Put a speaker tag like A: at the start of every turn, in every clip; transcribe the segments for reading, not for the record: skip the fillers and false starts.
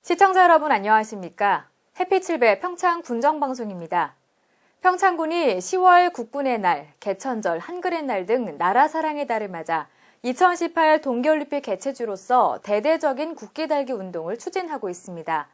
A: 시청자 여러분 안녕하십니까? 햇빛7배 평창 군정방송입니다. 평창군이 10월 국군의 날, 개천절, 한글의 날 등 나라 사랑의 달을 맞아 2018 동계올림픽 개최주로서 대대적인 국기 달기 운동을 추진하고 있습니다.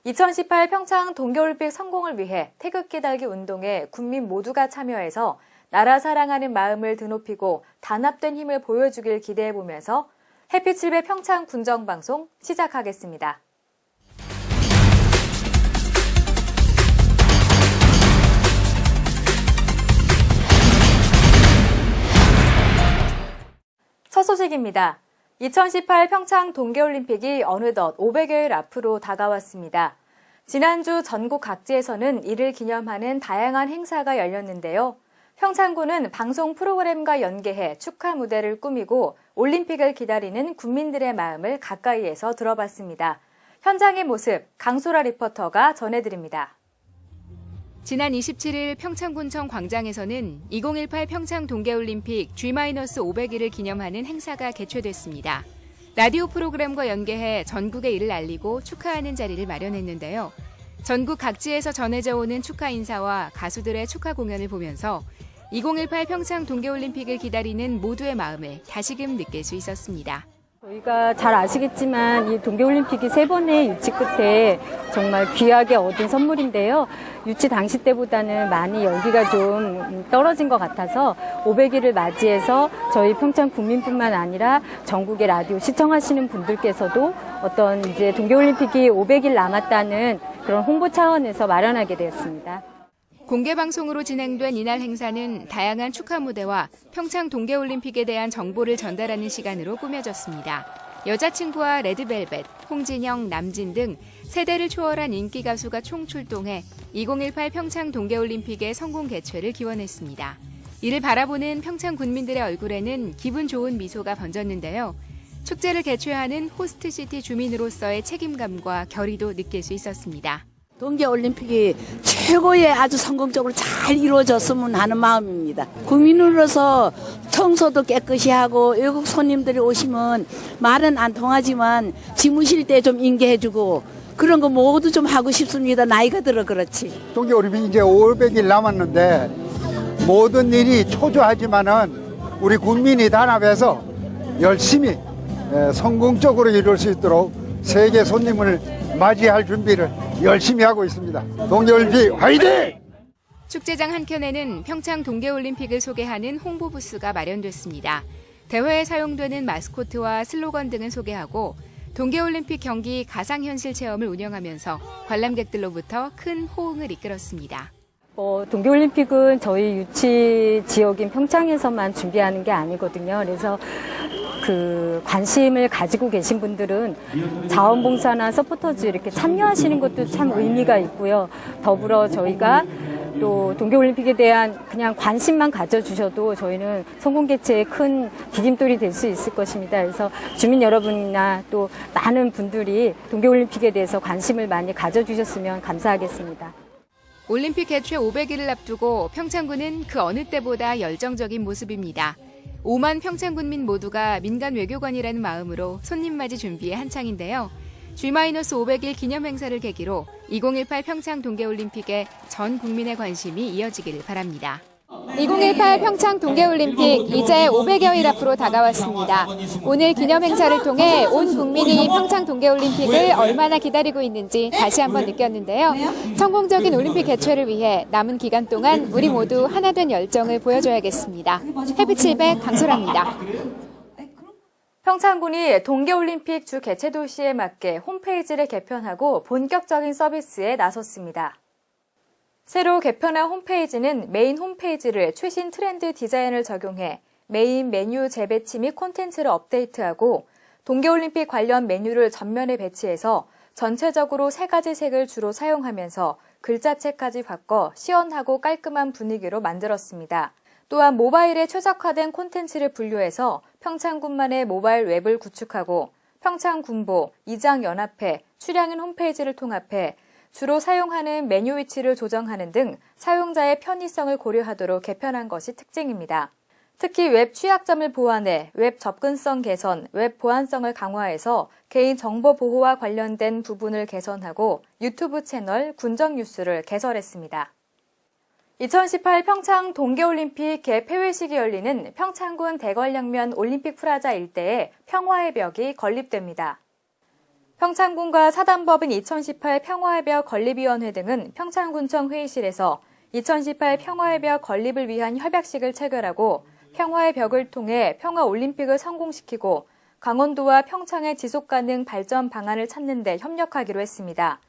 A: 2018 평창 동계올림픽 성공을 위해 태극기 달기 운동에 국민 모두가 참여해서 나라 사랑하는 마음을 드높이고 단합된 힘을 보여주길 기대해보면서 햇빛7배 평창 군정방송 시작하겠습니다. 첫 소식입니다. 2018 평창 동계올림픽이 어느덧 500여일 앞으로 다가왔습니다. 지난주 전국 각지에서는 이를 기념하는 다양한 행사가 열렸는데요. 평창군은 방송 프로그램과 연계해 축하 무대를 꾸미고 올림픽을 기다리는 국민들의 마음을 가까이에서 들어봤습니다. 현장의 모습 강소라 리포터가 전해드립니다.
B: 지난 27일 평창군청 광장에서는 2018 평창 동계올림픽 G-500일을 기념하는 행사가 개최됐습니다. 라디오 프로그램과 연계해 전국에 이를 알리고 축하하는 자리를 마련했는데요. 전국 각지에서 전해져 오는 축하 인사와 가수들의 축하 공연을 보면서 2018 평창 동계올림픽을 기다리는 모두의 마음을 다시금 느낄 수 있었습니다.
C: 저희가 잘 아시겠지만 이 동계올림픽이 3번의 유치 끝에 정말 귀하게 얻은 선물인데요. 유치 당시 때보다는 많이 열기가 좀 떨어진 것 같아서 500일을 맞이해서 저희 평창 국민뿐만 아니라 전국의 라디오 시청하시는 분들께서도 어떤 이제 동계올림픽이 500일 남았다는 그런 홍보 차원에서 마련하게 되었습니다.
B: 공개방송으로 진행된 이날 행사는 다양한 축하 무대와 평창 동계올림픽에 대한 정보를 전달하는 시간으로 꾸며졌습니다. 여자친구와 레드벨벳, 홍진영, 남진 등 세대를 초월한 인기 가수가 총출동해 2018 평창 동계올림픽의 성공 개최를 기원했습니다. 이를 바라보는 평창 군민들의 얼굴에는 기분 좋은 미소가 번졌는데요. 축제를 개최하는 호스트시티 주민으로서의 책임감과 결의도 느낄 수 있었습니다.
D: 동계올림픽이 최고의 아주 성공적으로 잘 이루어졌으면 하는 마음입니다. 국민으로서 청소도 깨끗이 하고 외국 손님들이 오시면 말은 안 통하지만 지무실 때 좀 인계해주고 그런 거 모두 좀 하고 싶습니다. 나이가 들어 그렇지.
E: 동계올림픽 이제 500일 남았는데 모든 일이 초조하지만은 우리 국민이 단합해서 열심히 성공적으로 이룰 수 있도록 세계 손님을 맞이할 준비를 열심히 하고 있습니다. 동계올림픽 화이팅!
B: 축제장 한켠에는 평창 동계올림픽을 소개하는 홍보 부스가 마련됐습니다. 대회에 사용되는 마스코트와 슬로건 등을 소개하고 동계올림픽 경기 가상현실 체험을 운영하면서 관람객들로부터 큰 호응을 이끌었습니다.
C: 동계올림픽은 저희 유치 지역인 평창에서만 준비하는 게 아니거든요. 그래서 관심을 가지고 계신 분들은 자원봉사나 서포터즈 이렇게 참여하시는 것도 참 의미가 있고요. 더불어 저희가 또 동계올림픽에 대한 그냥 관심만 가져주셔도 저희는 성공 개최에 큰 디딤돌이 될 수 있을 것입니다. 그래서 주민 여러분이나 또 많은 분들이 동계올림픽에 대해서 관심을 많이 가져주셨으면 감사하겠습니다.
B: 올림픽 개최 500일을 앞두고 평창군은 그 어느 때보다 열정적인 모습입니다. 5만 평창군민 모두가 민간 외교관이라는 마음으로 손님 맞이 준비에 한창인데요. G-500일 기념 행사를 계기로 2018 평창 동계올림픽에 전 국민의 관심이 이어지길 바랍니다.
F: 2018 평창 동계올림픽 이제 500여일 앞으로 다가왔습니다. 오늘 기념 행사를 통해 온 국민이 평창 동계올림픽을 얼마나 기다리고 있는지 다시 한번 느꼈는데요. 성공적인 올림픽 개최를 위해 남은 기간 동안 우리 모두 하나 된 열정을 보여줘야겠습니다. 햇빛7배 강소라입니다.
A: 평창군이 동계올림픽 주 개최 도시에 맞게 홈페이지를 개편하고 본격적인 서비스에 나섰습니다. 새로 개편한 홈페이지는 메인 홈페이지를 최신 트렌드 디자인을 적용해 메인 메뉴 재배치 및 콘텐츠를 업데이트하고 동계올림픽 관련 메뉴를 전면에 배치해서 전체적으로 3가지 색을 주로 사용하면서 글자체까지 바꿔 시원하고 깔끔한 분위기로 만들었습니다. 또한 모바일에 최적화된 콘텐츠를 분류해서 평창군만의 모바일 웹을 구축하고 평창군보, 이장연합회, 출향인 홈페이지를 통합해 주로 사용하는 메뉴 위치를 조정하는 등 사용자의 편의성을 고려하도록 개편한 것이 특징입니다. 특히 웹 취약점을 보완해 웹 접근성 개선, 웹 보안성을 강화해서 개인 정보 보호와 관련된 부분을 개선하고 유튜브 채널 군정뉴스를 개설했습니다. 2018 평창 동계올림픽 개폐회식이 열리는 평창군 대관령면 올림픽 프라자 일대에 평화의 벽이 건립됩니다. 평창군과 사단법인 2018 평화의 벽 건립위원회 등은 평창군청 회의실에서 2018 평화의 벽 건립을 위한 협약식을 체결하고 평화의 벽을 통해 평화올림픽을 성공시키고 강원도와 평창의 지속가능 발전 방안을 찾는 데 협력하기로 했습니다.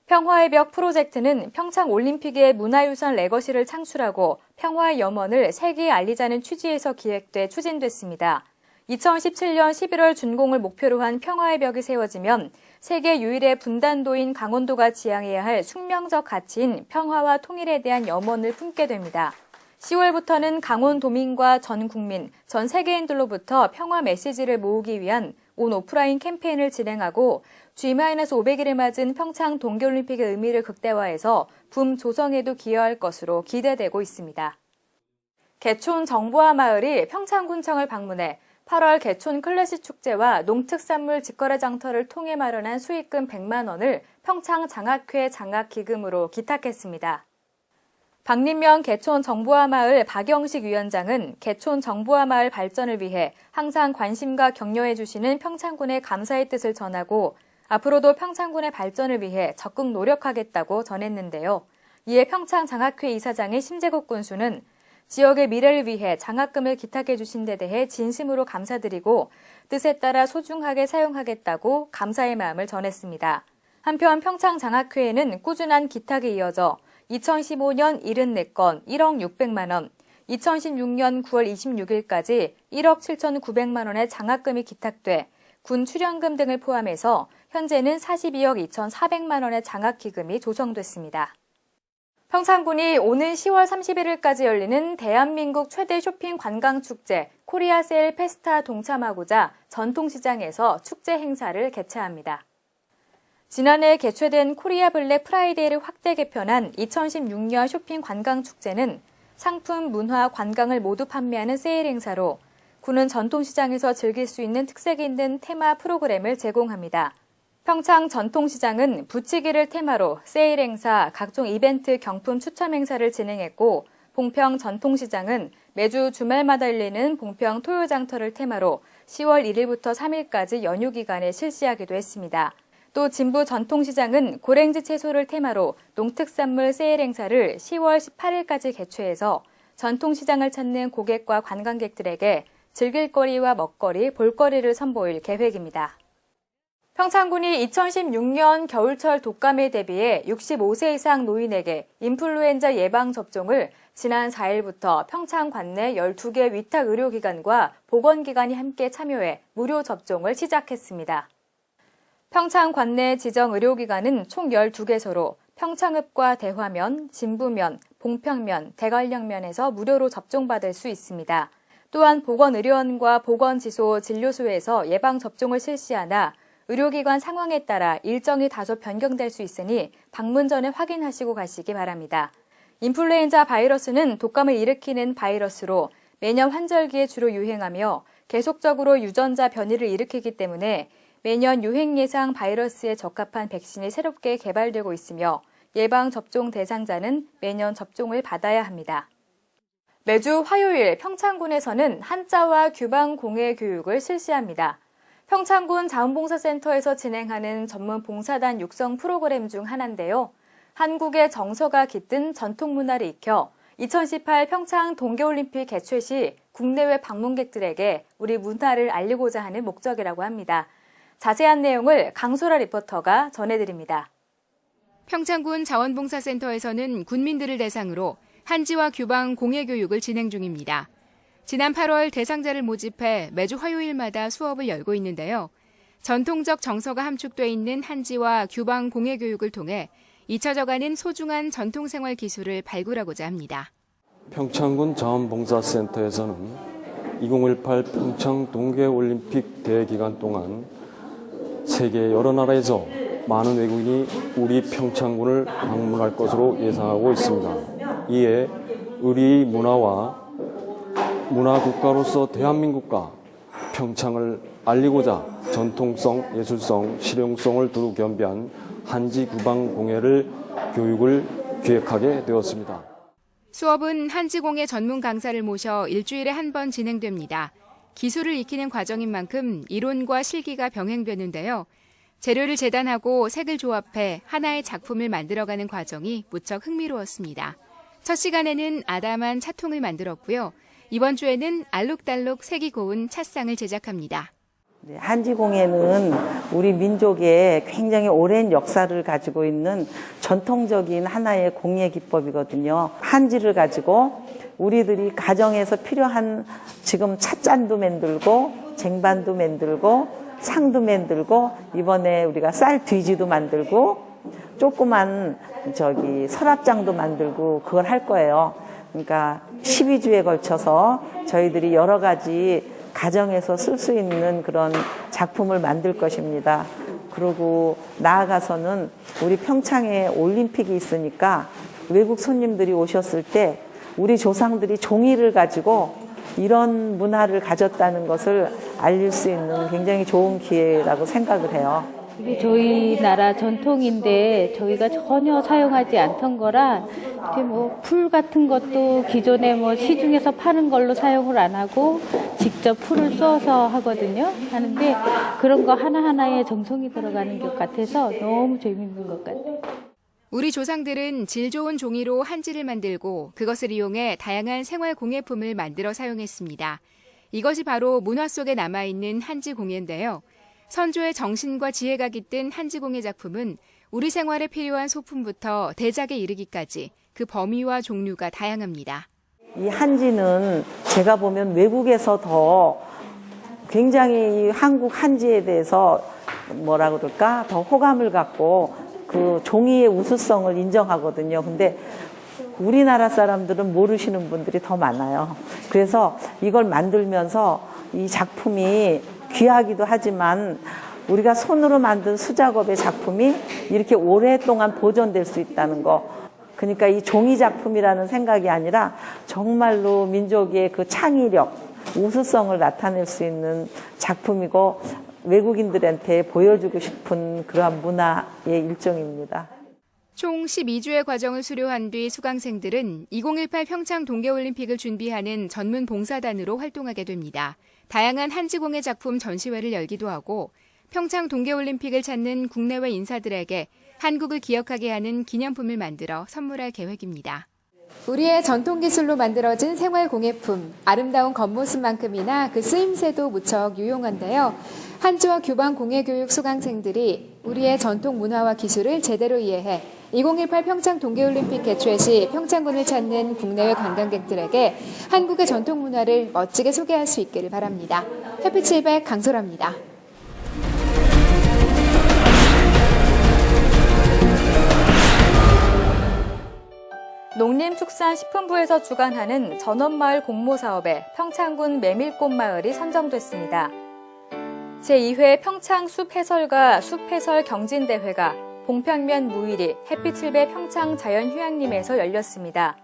A: 평화의 벽 프로젝트는 평창올림픽의 문화유산 레거시를 창출하고 평화의 염원을 세계에 알리자는 취지에서 기획돼 추진됐습니다. 2017년 11월 준공을 목표로 한 평화의 벽이 세워지면 세계 유일의 분단도인 강원도가 지향해야 할 숙명적 가치인 평화와 통일에 대한 염원을 품게 됩니다. 10월부터는 강원도민과 전 국민, 전 세계인들로부터 평화 메시지를 모으기 위한 온 오프라인 캠페인을 진행하고 G-500일을 맞은 평창 동계올림픽의 의미를 극대화해서 붐 조성에도 기여할 것으로 기대되고 있습니다. 개촌 정보화 마을이 평창군청을 방문해 8월 개촌 클래식 축제와 농특산물 직거래 장터를 통해 마련한 수익금 100만 원을 평창 장학회 장학기금으로 기탁했습니다. 박림명 개촌 정보화 마을 박영식 위원장은 개촌 정보화 마을 발전을 위해 항상 관심과 격려해 주시는 평창군의 감사의 뜻을 전하고 앞으로도 평창군의 발전을 위해 적극 노력하겠다고 전했는데요. 이에 평창 장학회 이사장인 심재국 군수는 지역의 미래를 위해 장학금을 기탁해 주신 데 대해 진심으로 감사드리고 뜻에 따라 소중하게 사용하겠다고 감사의 마음을 전했습니다. 한편 평창 장학회에는 꾸준한 기탁이 이어져 2015년 74건 1억 600만 원, 2016년 9월 26일까지 1억 7,900만 원의 장학금이 기탁돼 군 출연금 등을 포함해서 현재는 42억 2,400만 원의 장학기금이 조성됐습니다. 평창군이 오는 10월 31일까지 열리는 대한민국 최대 쇼핑 관광축제 코리아세일 페스타 동참하고자 전통시장에서 축제 행사를 개최합니다. 지난해 개최된 코리아 블랙 프라이데이를 확대 개편한 2016년 쇼핑 관광축제는 상품, 문화, 관광을 모두 판매하는 세일 행사로 군은 전통시장에서 즐길 수 있는 특색이 있는 테마 프로그램을 제공합니다. 평창 전통시장은 부치기를 테마로 세일 행사, 각종 이벤트, 경품 추첨 행사를 진행했고 봉평 전통시장은 매주 주말마다 열리는 봉평 토요장터를 테마로 10월 1일부터 3일까지 연휴 기간에 실시하기도 했습니다. 또 진부 전통시장은 고랭지 채소를 테마로 농특산물 세일 행사를 10월 18일까지 개최해서 전통시장을 찾는 고객과 관광객들에게 즐길거리와 먹거리, 볼거리를 선보일 계획입니다. 평창군이 2016년 겨울철 독감에 대비해 65세 이상 노인에게 인플루엔자 예방접종을 지난 4일부터 평창 관내 12개 위탁 의료기관과 보건기관이 함께 참여해 무료 접종을 시작했습니다. 평창 관내 지정 의료기관은 총 12개소로 평창읍과 대화면, 진부면, 봉평면, 대관령면에서 무료로 접종받을 수 있습니다. 또한 보건의료원과 보건지소, 진료소에서 예방접종을 실시하나 의료기관 상황에 따라 일정이 다소 변경될 수 있으니 방문 전에 확인하시고 가시기 바랍니다. 인플루엔자 바이러스는 독감을 일으키는 바이러스로 매년 환절기에 주로 유행하며 계속적으로 유전자 변이를 일으키기 때문에 매년 유행 예상 바이러스에 적합한 백신이 새롭게 개발되고 있으며 예방접종 대상자는 매년 접종을 받아야 합니다. 매주 화요일 평창군에서는 한자와 규방 공예 교육을 실시합니다. 평창군 자원봉사센터에서 진행하는 전문 봉사단 육성 프로그램 중 하나인데요. 한국의 정서가 깃든 전통문화를 익혀 2018 평창 동계올림픽 개최 시 국내외 방문객들에게 우리 문화를 알리고자 하는 목적이라고 합니다. 자세한 내용을 강소라 리포터가 전해드립니다.
B: 평창군 자원봉사센터에서는 군민들을 대상으로 한지와 규방 공예교육을 진행 중입니다. 지난 8월 대상자를 모집해 매주 화요일마다 수업을 열고 있는데요. 전통적 정서가 함축돼 있는 한지와 규방 공예교육을 통해 잊혀져가는 소중한 전통생활 기술을 발굴하고자 합니다.
G: 평창군 자원봉사센터에서는 2018 평창 동계올림픽 대기간 동안 세계 여러 나라에서 많은 외국인이 우리 평창군을 방문할 것으로 예상하고 있습니다. 이에 우리 문화와 문화국가로서 대한민국과 평창을 알리고자 전통성, 예술성, 실용성을 두루 겸비한 한지 구방공예를 교육을 기획하게 되었습니다.
B: 수업은 한지공예 전문 강사를 모셔 일주일에 한 번 진행됩니다. 기술을 익히는 과정인 만큼 이론과 실기가 병행되는데요. 재료를 재단하고 색을 조합해 하나의 작품을 만들어가는 과정이 무척 흥미로웠습니다. 첫 시간에는 아담한 차통을 만들었고요. 이번 주에는 알록달록 색이 고운 찻상을 제작합니다.
H: 한지공예는 우리 민족의 굉장히 오랜 역사를 가지고 있는 전통적인 하나의 공예 기법이거든요. 한지를 가지고 우리들이 가정에서 필요한 지금 찻잔도 만들고 쟁반도 만들고 상도 만들고 이번에 우리가 쌀 뒤지도 만들고 조그만 서랍장도 만들고 그걸 할 거예요. 그러니까 12주에 걸쳐서 저희들이 여러 가지 가정에서 쓸 수 있는 그런 작품을 만들 것입니다. 그리고 나아가서는 우리 평창에 올림픽이 있으니까 외국 손님들이 오셨을 때 우리 조상들이 종이를 가지고 이런 문화를 가졌다는 것을 알릴 수 있는 굉장히 좋은 기회라고 생각을 해요.
C: 이게 저희 나라 전통인데 저희가 전혀 사용하지 않던 거라 이렇게 풀 같은 것도 기존에 시중에서 파는 걸로 사용을 안 하고 직접 풀을 써서 하는데 그런 거 하나하나에 정성이 들어가는 것 같아서 너무 재밌는 것 같아요.
B: 우리 조상들은 질 좋은 종이로 한지를 만들고 그것을 이용해 다양한 생활 공예품을 만들어 사용했습니다. 이것이 바로 문화 속에 남아있는 한지 공예인데요. 선조의 정신과 지혜가 깃든 한지 공예 작품은 우리 생활에 필요한 소품부터 대작에 이르기까지 그 범위와 종류가 다양합니다.
H: 이 한지는 제가 보면 외국에서 더 굉장히 이 한국 한지에 대해서 더 호감을 갖고 그 종이의 우수성을 인정하거든요. 근데 우리나라 사람들은 모르시는 분들이 더 많아요. 그래서 이걸 만들면서 이 작품이 귀하기도 하지만 우리가 손으로 만든 수작업의 작품이 이렇게 오랫동안 보존될 수 있다는 거. 그러니까 이 종이 작품이라는 생각이 아니라 정말로 민족의 그 창의력, 우수성을 나타낼 수 있는 작품이고 외국인들한테 보여주고 싶은 그러한 문화의 일종입니다.
B: 총 12주의 과정을 수료한 뒤 수강생들은 2018 평창 동계올림픽을 준비하는 전문 봉사단으로 활동하게 됩니다. 다양한 한지공예 작품 전시회를 열기도 하고 평창 동계올림픽을 찾는 국내외 인사들에게 한국을 기억하게 하는 기념품을 만들어 선물할 계획입니다.
F: 우리의 전통 기술로 만들어진 생활 공예품, 아름다운 겉모습만큼이나 그 쓰임새도 무척 유용한데요. 한지와 규방 공예교육 수강생들이 우리의 전통 문화와 기술을 제대로 이해해 2018 평창 동계올림픽 개최 시 평창군을 찾는 국내외 관광객들에게 한국의 전통 문화를 멋지게 소개할 수 있기를 바랍니다. 햇빛700 강소라입니다.
A: 농림축산식품부에서 주관하는 전원마을 공모사업에 평창군 메밀꽃마을이 선정됐습니다. 제2회 평창 숲해설과 숲해설 경진대회가 봉평면 무일이 햇빛7배 평창 자연휴양림에서 열렸습니다.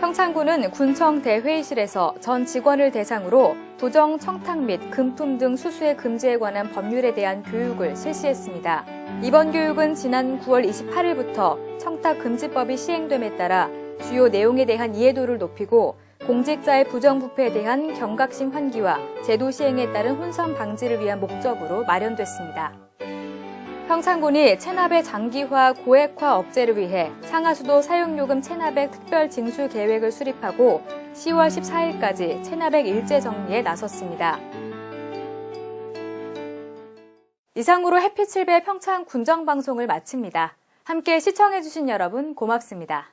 A: 평창군은 군청 대회의실에서 전 직원을 대상으로 도정, 청탁 및 금품 등 수수의 금지에 관한 법률에 대한 교육을 실시했습니다. 이번 교육은 지난 9월 28일부터 청탁금지법이 시행됨에 따라 주요 내용에 대한 이해도를 높이고 공직자의 부정부패에 대한 경각심 환기와 제도 시행에 따른 혼선 방지를 위한 목적으로 마련됐습니다. 평창군이 체납의 장기화, 고액화 억제를 위해 상하수도 사용요금 체납액 특별 징수 계획을 수립하고 10월 14일까지 체납액 일제 정리에 나섰습니다. 이상으로 햇빛7배 평창 군정방송을 마칩니다. 함께 시청해주신 여러분 고맙습니다.